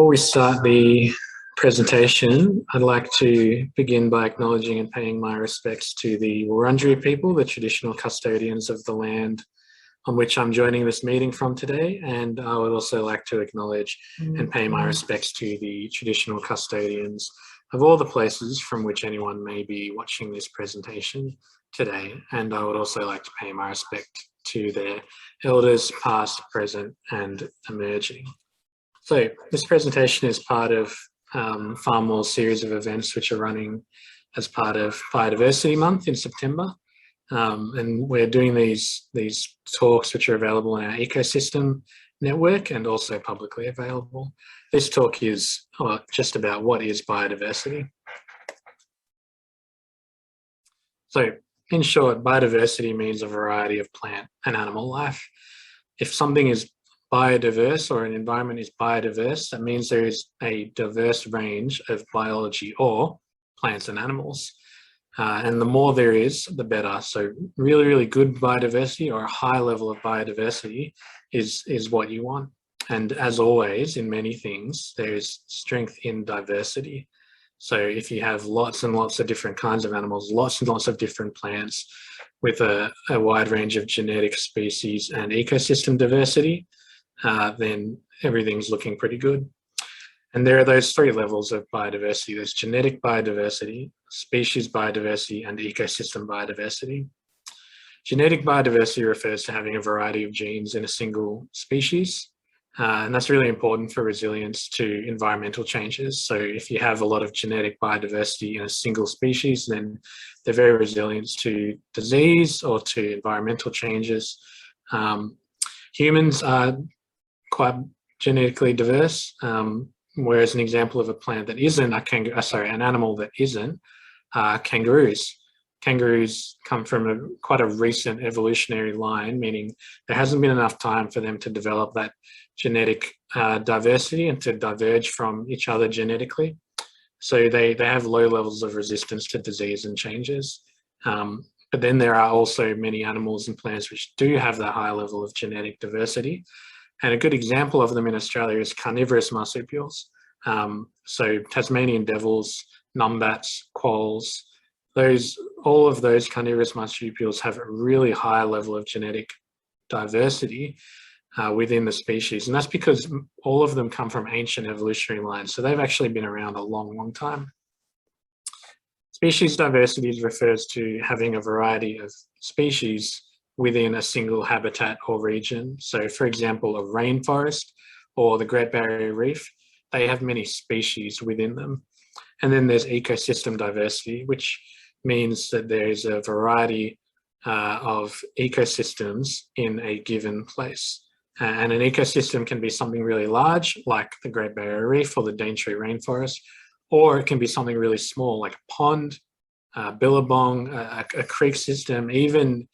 Before we start the presentation, I'd like to begin by acknowledging and paying my respects to the Wurundjeri people, the traditional custodians of the land on which I'm joining this meeting from today. And I would also like to acknowledge and pay my respects to the traditional custodians of all the places from which anyone may be watching this presentation today. And I would also like to pay my respect to their elders, past, present, and emerging. So this presentation is part of Farmwall's series of events which are running as part of Biodiversity Month in September. And we're doing these talks which are available on our ecosystem network and also publicly available. This talk is just about what is biodiversity. So in short, biodiversity means a variety of plant and animal life. If something is biodiverse or an environment is biodiverse, that means there is a diverse range of biology or plants and animals. And the more there is, the better. So really, really good biodiversity or a high level of biodiversity is what you want. And as always, in many things, there is strength in diversity. So if you have lots and lots of different kinds of animals, lots and lots of different plants with a wide range of genetic species and ecosystem diversity, then everything's looking pretty good. And there are those three levels of biodiversity. There's genetic biodiversity, species biodiversity, and ecosystem biodiversity. Genetic biodiversity refers to having a variety of genes in a single species. And that's really important for resilience to environmental changes. So if you have a lot of genetic biodiversity in a single species, then they're very resilient to disease or to environmental changes. Humans are quite genetically diverse, whereas an example of a plant that isn't an animal that isn't, kangaroos. Kangaroos come from quite a recent evolutionary line, meaning there hasn't been enough time for them to develop that genetic diversity and to diverge from each other genetically. So they have low levels of resistance to disease and changes. But then there are also many animals and plants which do have that high level of genetic diversity. And a good example of them in Australia is carnivorous marsupials. So Tasmanian devils, numbats, quolls, all of those carnivorous marsupials have a really high level of genetic diversity within the species. And that's because all of them come from ancient evolutionary lines. So they've actually been around a long, long time. Species diversity refers to having a variety of species within a single habitat or region. So for example, a rainforest or the Great Barrier Reef, they have many species within them. And then there's ecosystem diversity, which means that there is a variety of ecosystems in a given place. And an ecosystem can be something really large, like the Great Barrier Reef or the Daintree rainforest, or it can be something really small, like a pond, billabong, a creek system, even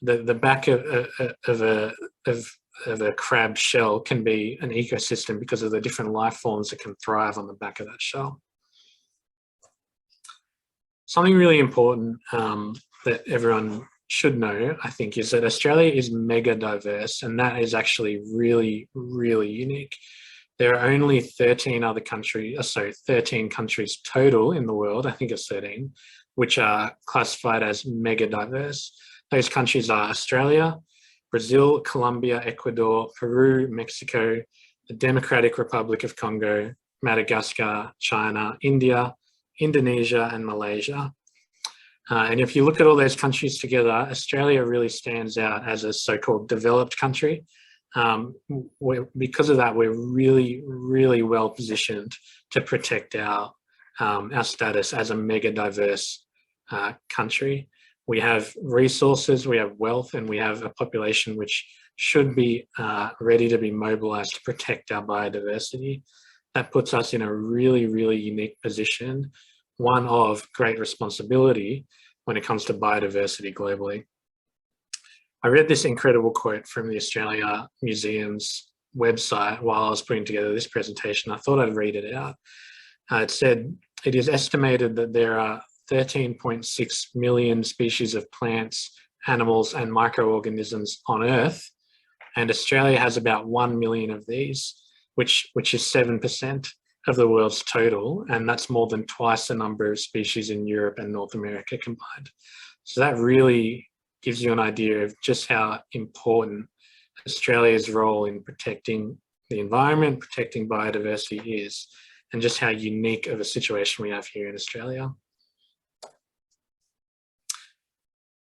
the back of a crab shell can be an ecosystem because of the different life forms that can thrive on the back of that shell. Something really important that everyone should know, I think, is that Australia is mega diverse, and that is actually really, really unique. There are only 13 countries total in the world, I think it's 13, which are classified as mega diverse. Those countries are Australia, Brazil, Colombia, Ecuador, Peru, Mexico, the Democratic Republic of Congo, Madagascar, China, India, Indonesia, and Malaysia. And if you look at all those countries together, Australia really stands out as a so-called developed country. Because of that, we're really, really well positioned to protect our status as a mega diverse country. We have resources, we have wealth, and we have a population which should be ready to be mobilized to protect our biodiversity. That puts us in a really, really unique position, one of great responsibility when it comes to biodiversity globally. I read this incredible quote from the Australia Museum's website while I was putting together this presentation. I thought I'd read it out. It said, "It is estimated that there are 13.6 million species of plants, animals, and microorganisms on Earth, and Australia has about 1 million of these. which is 7% of the world's total, and that's more than twice the number of species in Europe and North America combined. So that really gives you an idea of just how important Australia's role in protecting the environment, protecting biodiversity is, and just how unique of a situation we have here in Australia.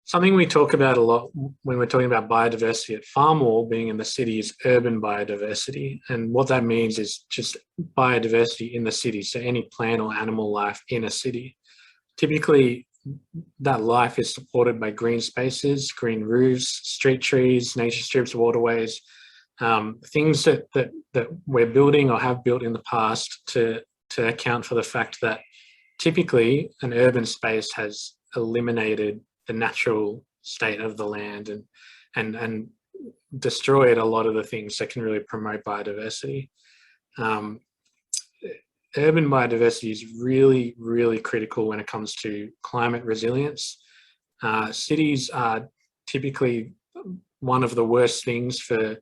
Something we talk about a lot when we're talking about biodiversity at Farmwall being in the city is urban biodiversity. And what that means is just biodiversity in the city. So any plant or animal life in a city. Typically, that life is supported by green spaces, green roofs, street trees, nature strips, waterways, things that we're building or have built in the past to account for the fact that typically an urban space has eliminated the natural state of the land and destroyed a lot of the things that can really promote biodiversity. Urban biodiversity is really, really critical when it comes to climate resilience. Cities are typically one of the worst things for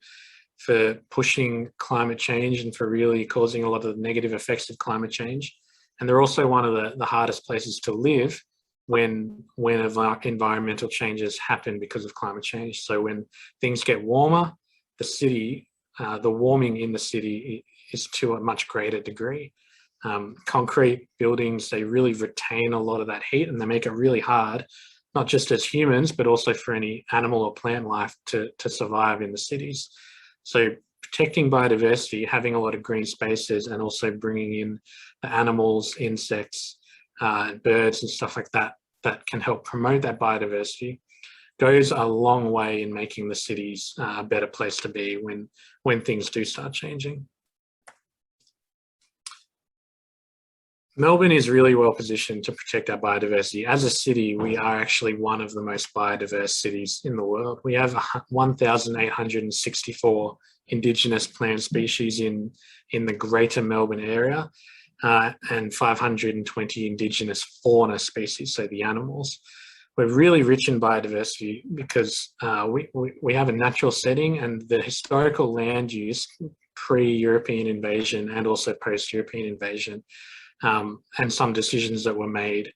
pushing climate change and for really causing a lot of the negative effects of climate change. And they're also one of the hardest places to live when environmental changes happen because of climate change. So when things get warmer, the warming in the city is to a much greater degree. Concrete buildings, they really retain a lot of that heat, and they make it really hard, not just as humans, but also for any animal or plant life to survive in the cities. So protecting biodiversity, having a lot of green spaces, and also bringing in the animals, insects, birds and stuff like that can help promote that biodiversity goes a long way in making the cities a better place to be when things do start changing. Melbourne is really well positioned to protect our biodiversity. As a city, we are actually one of the most biodiverse cities in the world. We have 1,864 Indigenous plant species in the greater Melbourne area, and 520 Indigenous fauna species, so the animals. We're really rich in biodiversity because we have a natural setting, and the historical land use pre-European invasion and also post-European invasion, and some decisions that were made.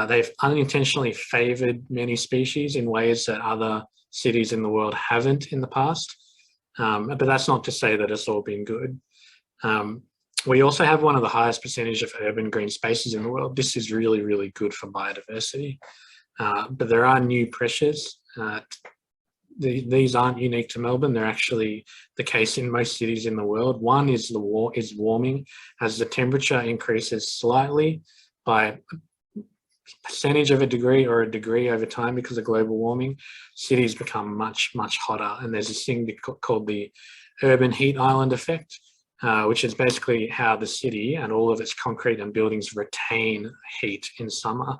They've unintentionally favoured many species in ways that other cities in the world haven't in the past. But that's not to say that it's all been good. We also have one of the highest percentage of urban green spaces in the world. This is really, really good for biodiversity. But there are new pressures. These aren't unique to Melbourne. They're actually the case in most cities in the world. One is warming. As the temperature increases slightly by a percentage of a degree or a degree over time because of global warming, cities become much, much hotter. And there's this thing called the urban heat island effect, which is basically how the city and all of its concrete and buildings retain heat in summer.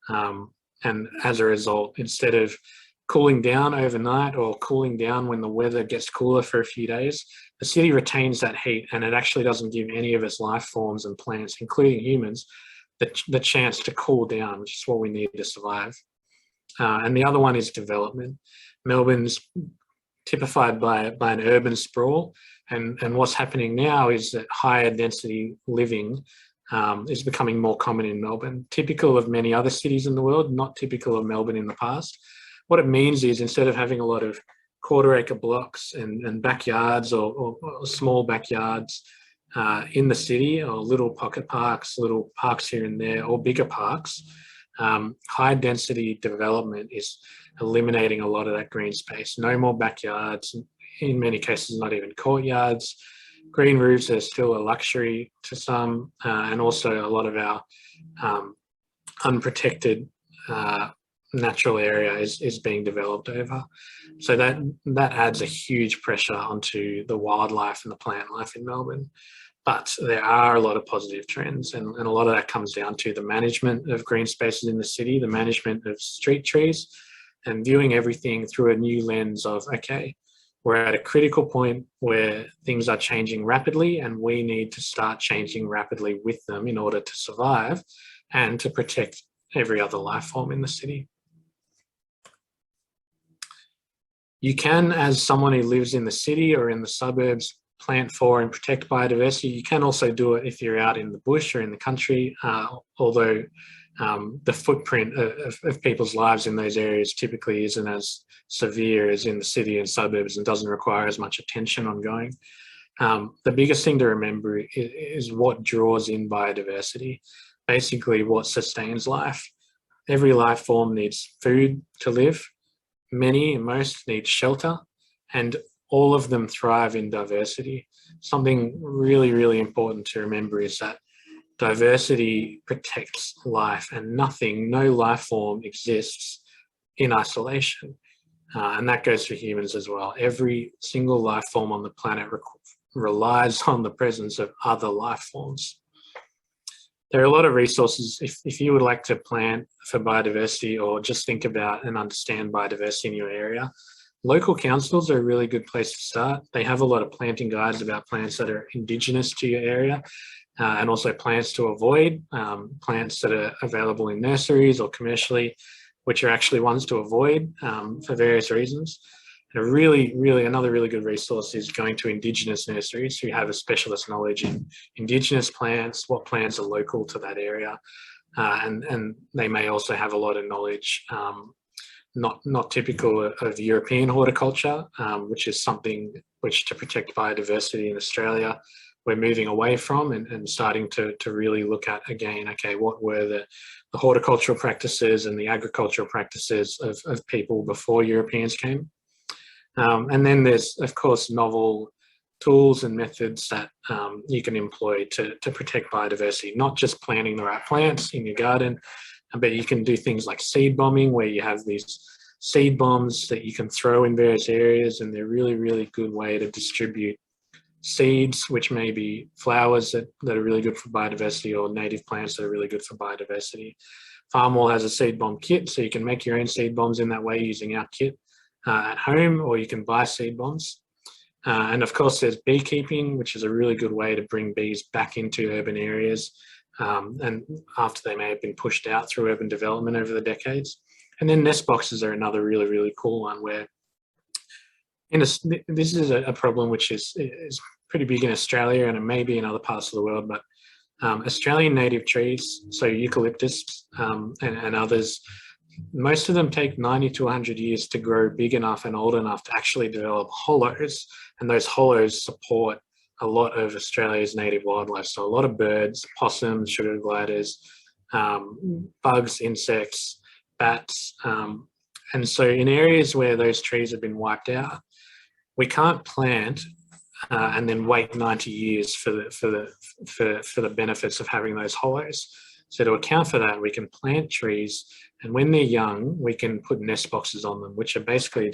And as a result, instead of cooling down overnight or cooling down when the weather gets cooler for a few days, the city retains that heat, and it actually doesn't give any of its life forms and plants, including humans, the chance to cool down, which is what we need to survive. And the other one is development. Melbourne's typified by an urban sprawl, and what's happening now is that higher density living is becoming more common in Melbourne, typical of many other cities in the world, not typical of Melbourne in the past. What it means is instead of having a lot of quarter-acre blocks and backyards or small backyards in the city, or little pocket parks, little parks here and there, or bigger parks, high-density development is eliminating a lot of that green space. No more backyards, in many cases not even courtyards. Green roofs are still a luxury to some, and also a lot of our unprotected natural area is being developed over. So that adds a huge pressure onto the wildlife and the plant life in Melbourne. But there are a lot of positive trends, and a lot of that comes down to the management of green spaces in the city, the management of street trees, and viewing everything through a new lens of, okay, we're at a critical point where things are changing rapidly, and we need to start changing rapidly with them in order to survive and to protect every other life form in the city. You can, as someone who lives in the city or in the suburbs, plant for and protect biodiversity. You can also do it if you're out in the bush or in the country, although the footprint of people's lives in those areas typically isn't as severe as in the city and suburbs and doesn't require as much attention ongoing. The biggest thing to remember is what draws in biodiversity, basically what sustains life. Every life form needs food to live. Most need shelter, and all of them thrive in diversity. Something really, really important to remember is that diversity protects life, and no life form exists in isolation. And that goes for humans as well. Every single life form on the planet relies on the presence of other life forms. There are a lot of resources. If you would like to plant for biodiversity or just think about and understand biodiversity in your area, local councils are a really good place to start. They have a lot of planting guides about plants that are indigenous to your area, and also plants to avoid, plants that are available in nurseries or commercially, which are actually ones to avoid for various reasons. And another really good resource is going to Indigenous nurseries who have a specialist knowledge in Indigenous plants, what plants are local to that area, and they may also have a lot of knowledge not typical of European horticulture, which is something which, to protect biodiversity in Australia, we're moving away from and starting to really look at again, okay, what were the horticultural practices and the agricultural practices of people before Europeans came. And then there's, of course, novel tools and methods that you can employ to protect biodiversity, not just planting the right plants in your garden, but you can do things like seed bombing, where you have these seed bombs that you can throw in various areas, and they're really, really good way to distribute seeds, which may be flowers that are really good for biodiversity, or native plants that are really good for biodiversity. Farmwall has a seed bomb kit, so you can make your own seed bombs in that way using our kit at home, or you can buy seed bombs. And of course, there's beekeeping, which is a really good way to bring bees back into urban areas, and after they may have been pushed out through urban development over the decades. And then nest boxes are another really, really cool one, where this is a problem which is pretty big in Australia, and it may be in other parts of the world, but Australian native trees, so eucalyptus and others, most of them take 90 to 100 years to grow big enough and old enough to actually develop hollows, and those hollows support a lot of Australia's native wildlife. So a lot of birds, possums, sugar gliders, bugs, insects, bats. And so in areas where those trees have been wiped out, we can't plant and then wait 90 years for the benefits of having those hollows. So to account for that, we can plant trees, and when they're young, we can put nest boxes on them, which are basically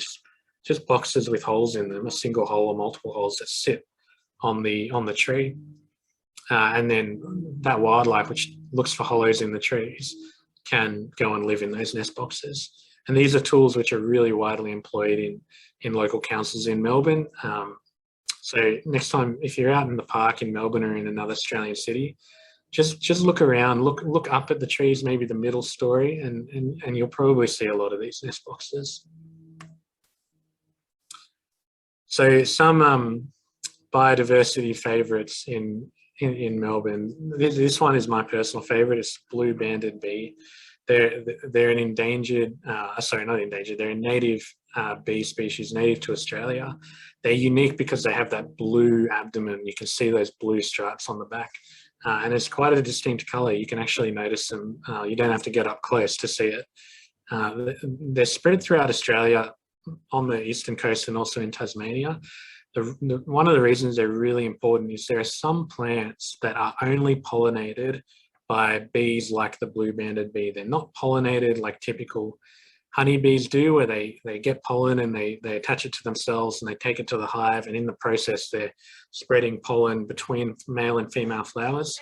just boxes with holes in them, a single hole or multiple holes that sit on the tree. And then that wildlife, which looks for hollows in the trees, can go and live in those nest boxes. And these are tools which are really widely employed in local councils in Melbourne. So next time, if you're out in the park in Melbourne or in another Australian city, just look around, look up at the trees, maybe the middle story, and you'll probably see a lot of these nest boxes. So some biodiversity favourites in Melbourne. This one is my personal favourite. It's blue banded bee. They're an endangered, sorry, not endangered. They're a native bee species, native to Australia. They're unique because they have that blue abdomen. You can see those blue stripes on the back. And it's quite a distinct colour. You can actually notice them. You don't have to get up close to see it. They're spread throughout Australia on the eastern coast and also in Tasmania. One of the reasons they're really important is there are some plants that are only pollinated by bees like the blue banded bee. They're not pollinated like typical honeybees do, where they get pollen and they attach it to themselves and they take it to the hive, and in the process they're spreading pollen between male and female flowers.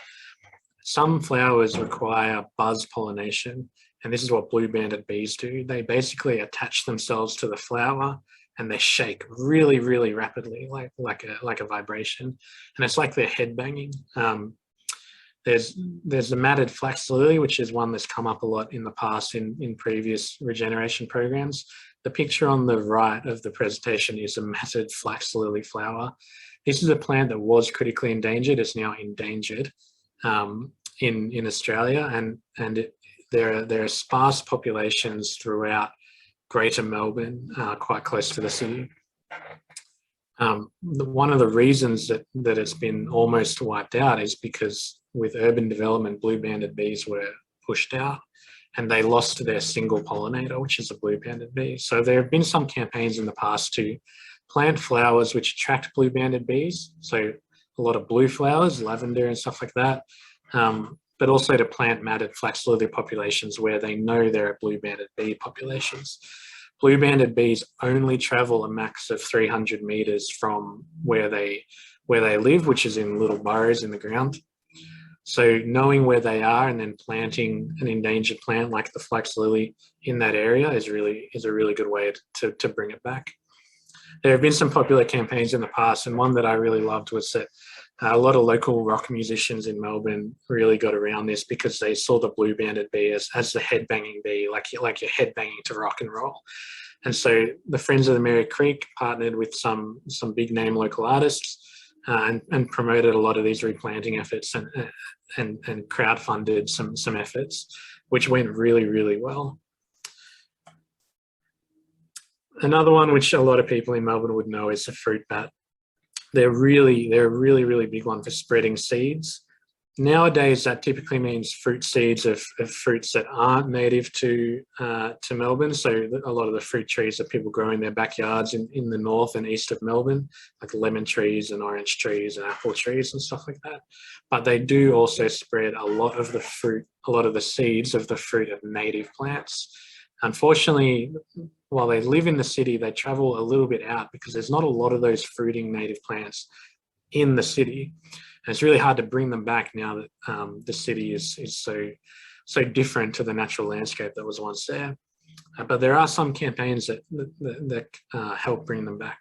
Some flowers require buzz pollination, and this is what blue banded bees do. They basically attach themselves to the flower and they shake really, really rapidly, like a vibration, and it's like they're head banging. There's the matted flax lily, which is one that's come up a lot in the past in previous regeneration programs. The picture on the right of the presentation is a matted flax lily flower. This is a plant that was critically endangered. It's now endangered in Australia, and there are sparse populations throughout Greater Melbourne, quite close to the city. One of the reasons that it's been almost wiped out is because with urban development, blue-banded bees were pushed out and they lost their single pollinator, which is a blue-banded bee. So there have been some campaigns in the past to plant flowers which attract blue-banded bees. So a lot of blue flowers, lavender and stuff like that, but also to plant matted flax lily populations where they know there are blue-banded bee populations. Blue-banded bees only travel a max of 300 meters from where they live, which is in little burrows in the ground. So knowing where they are and then planting an endangered plant like the flax lily in that area is a really good way to bring it back. There have been some popular campaigns in the past, and one that I really loved was that a lot of local rock musicians in Melbourne really got around this because they saw the blue-banded bee as the head-banging bee, like you're head-banging to rock and roll. And so the Friends of the Merry Creek partnered with some big-name local artists and promoted a lot of these replanting efforts and crowdfunded some efforts, which went really, really well. Another one which a lot of people in Melbourne would know is the fruit bat. They're a really big one for spreading seeds. Nowadays, that typically means fruit seeds of fruits that aren't native to Melbourne. So a lot of the fruit trees that people grow in their backyards in the north and east of Melbourne, like lemon trees and orange trees and apple trees and stuff like that. But they do also spread a lot of the seeds of the fruit of native plants. Unfortunately, while they live in the city, they travel a little bit out because there's not a lot of those fruiting native plants in the city. And it's really hard to bring them back now that the city is so different to the natural landscape that was once there. But there are some campaigns that help bring them back.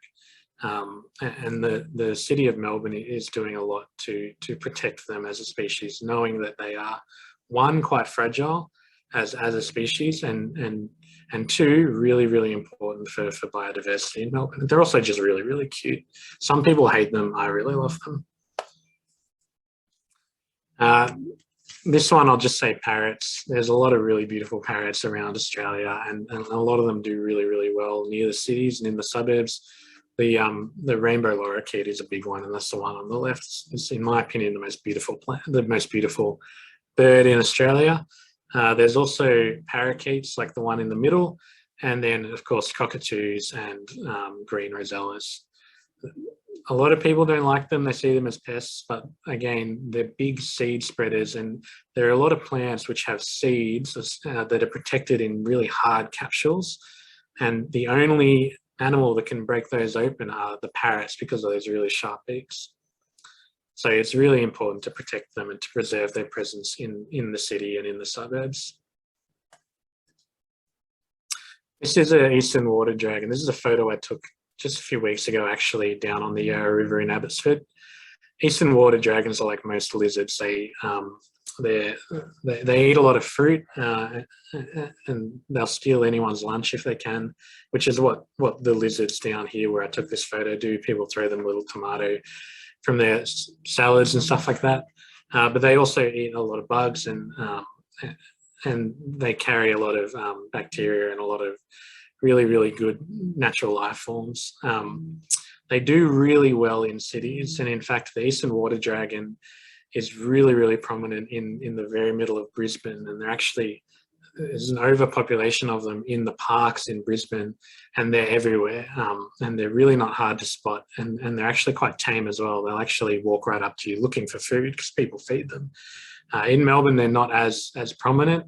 And the city of Melbourne is doing a lot to protect them as a species, knowing that they are, one, quite fragile as a species, and two, really important for biodiversity in Melbourne. They're also just really cute. Some people hate them. I really love them. This one, I'll just say parrots. There's a lot of really beautiful parrots around Australia, and a lot of them do really well near the cities and in the suburbs. The rainbow lorikeet is a big one, and that's the one on the left. It's, in my opinion, the most beautiful bird in Australia. There's also parakeets, like the one in the middle, and then, of course, cockatoos and green rosellas. A lot of people don't like them. They see them as pests, but again, they're big seed spreaders, and there are a lot of plants which have seeds that are protected in really hard capsules, and the only animal that can break those open are the parrots because of those really sharp beaks. So it's really important to protect them and to preserve their presence in the city and in the suburbs. This is an eastern water dragon. This is a photo I took just a few weeks ago, actually, down on the Yarra River in Abbotsford. Eastern water dragons are like most lizards. They eat a lot of fruit and they'll steal anyone's lunch if they can, which is what the lizards down here where I took this photo do. People throw them little tomato from their salads and stuff like that. But they also eat a lot of bugs and they carry a lot of bacteria and a lot of really good natural life forms. They do really well in cities, and in fact the eastern water dragon is really prominent in the very middle of Brisbane, and there's an overpopulation of them in the parks in Brisbane, and they're everywhere, and they're really not hard to spot, and they're actually quite tame as well. They'll actually walk right up to you looking for food because people feed them. In Melbourne they're not as prominent,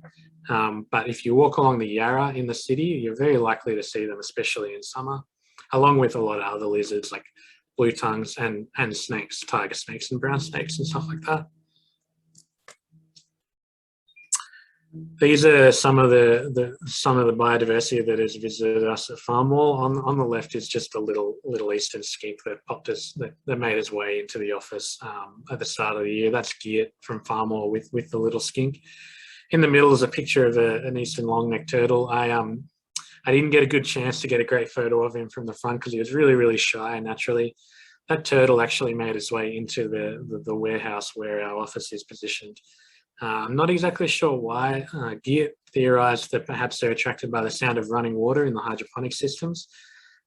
but if you walk along the Yarra in the city, you're very likely to see them, especially in summer, along with a lot of other lizards like blue tongues and snakes, tiger snakes and brown snakes and stuff like that. These are some of the biodiversity that has visited us at Farmwall. On the left is just a little eastern skink that made its way into the office at the start of the year. That's Geert from Farmwall with the little skink. In the middle is a picture of an eastern long-necked turtle. I didn't get a good chance to get a great photo of him from the front because he was really shy naturally. that turtle actually made its way into the warehouse where our office is positioned. I'm not exactly sure why. Geert theorized that perhaps they're attracted by the sound of running water in the hydroponic systems.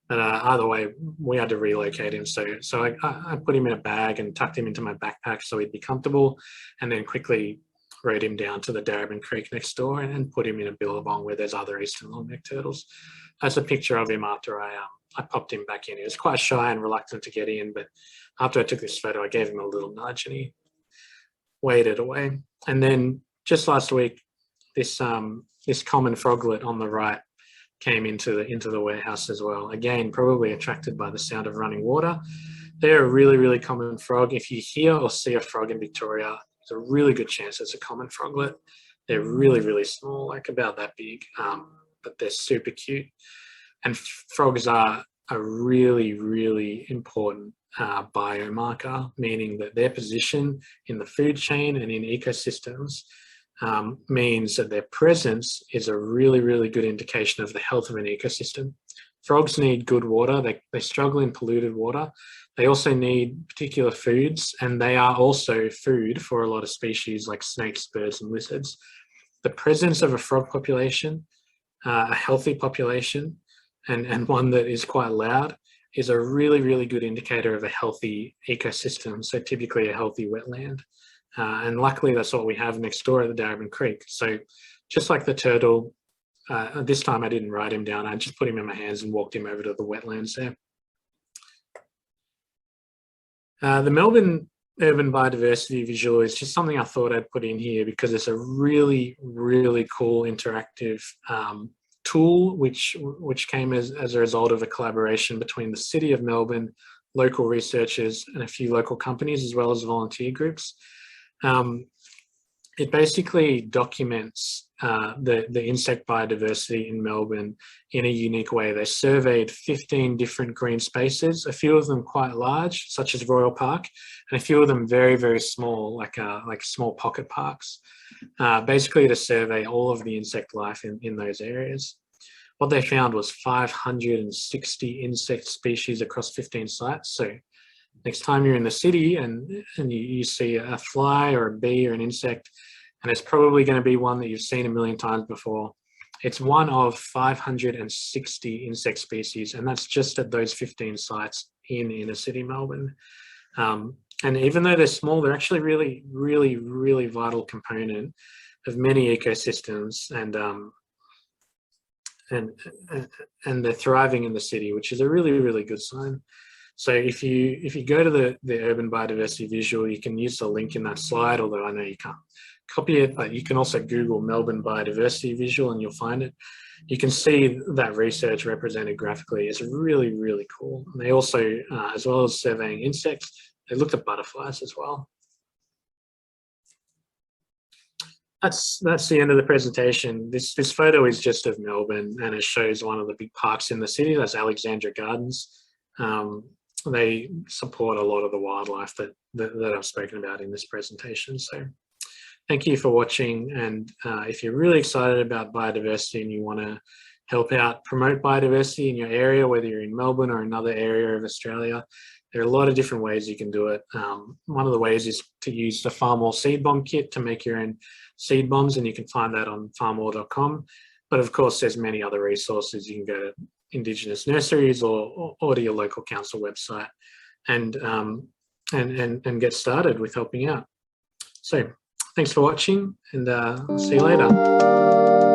But either way, we had to relocate him. So I put him in a bag and tucked him into my backpack so he'd be comfortable, and then quickly rode him down to the Darabin Creek next door and put him in a billabong where there's other eastern longneck turtles. That's a picture of him after I popped him back in. He was quite shy and reluctant to get in, but after I took this photo, I gave him a little nudge and he waded away. And then just last week, this common froglet on the right came into the warehouse as well. Again, probably attracted by the sound of running water. They're a really, really common frog. If you hear or see a frog in Victoria, there's a really good chance it's a common froglet. They're really, really small, like about that big, but they're super cute. And frogs are a really, really important biomarker, meaning that their position in the food chain and in ecosystems means that their presence is a really, really good indication of the health of an ecosystem. Frogs need good water. They struggle in polluted water. They also need particular foods, and they are also food for a lot of species like snakes, birds, and lizards. The presence of a frog population, a healthy population, and one that is quite loud, is a really, really good indicator of a healthy ecosystem, so typically a healthy wetland. And luckily, that's what we have next door at the Darabin Creek. So just like the turtle, this time I didn't ride him down. I just put him in my hands and walked him over to the wetlands there. The Melbourne Urban Biodiversity visual is just something I thought I'd put in here because it's a really, really cool interactive tool which came as a result of a collaboration between the City of Melbourne, local researchers, and a few local companies, as well as volunteer groups. It basically documents the insect biodiversity in Melbourne in a unique way. They surveyed 15 different green spaces, a few of them quite large, such as Royal Park, and a few of them very, very small, like small pocket parks, basically to survey all of the insect life in those areas. What they found was 560 insect species across 15 sites. So next time you're in the city and you see a fly or a bee or an insect, and it's probably going to be one that you've seen a million times before, it's one of 560 insect species, and that's just at those 15 sites in inner city Melbourne. And even though they're small, they're actually really, really, really vital component of many ecosystems, and they're thriving in the city, which is a really, really good sign. So if you go to the Urban Biodiversity visual, you can use the link in that slide, although I know you can't copy it, but you can also Google Melbourne Biodiversity visual and you'll find it. You can see that research represented graphically. It's really, really cool. And they also, as well as surveying insects, they looked at butterflies as well. That's the end of the presentation. This photo is just of Melbourne, and it shows one of the big parks in the city. That's Alexandra Gardens. They support a lot of the wildlife that I've spoken about in this presentation. So thank you for watching. And if you're really excited about biodiversity and you want to help out promote biodiversity in your area, whether you're in Melbourne or another area of Australia, there are a lot of different ways you can do it. One of the ways is to use the Farmwall seed bomb kit to make your own seed bombs, and you can find that on farmwall.com. But of course, there's many other resources. You can go to Indigenous nurseries or to your local council website and get started with helping out. So thanks for watching, and see you later.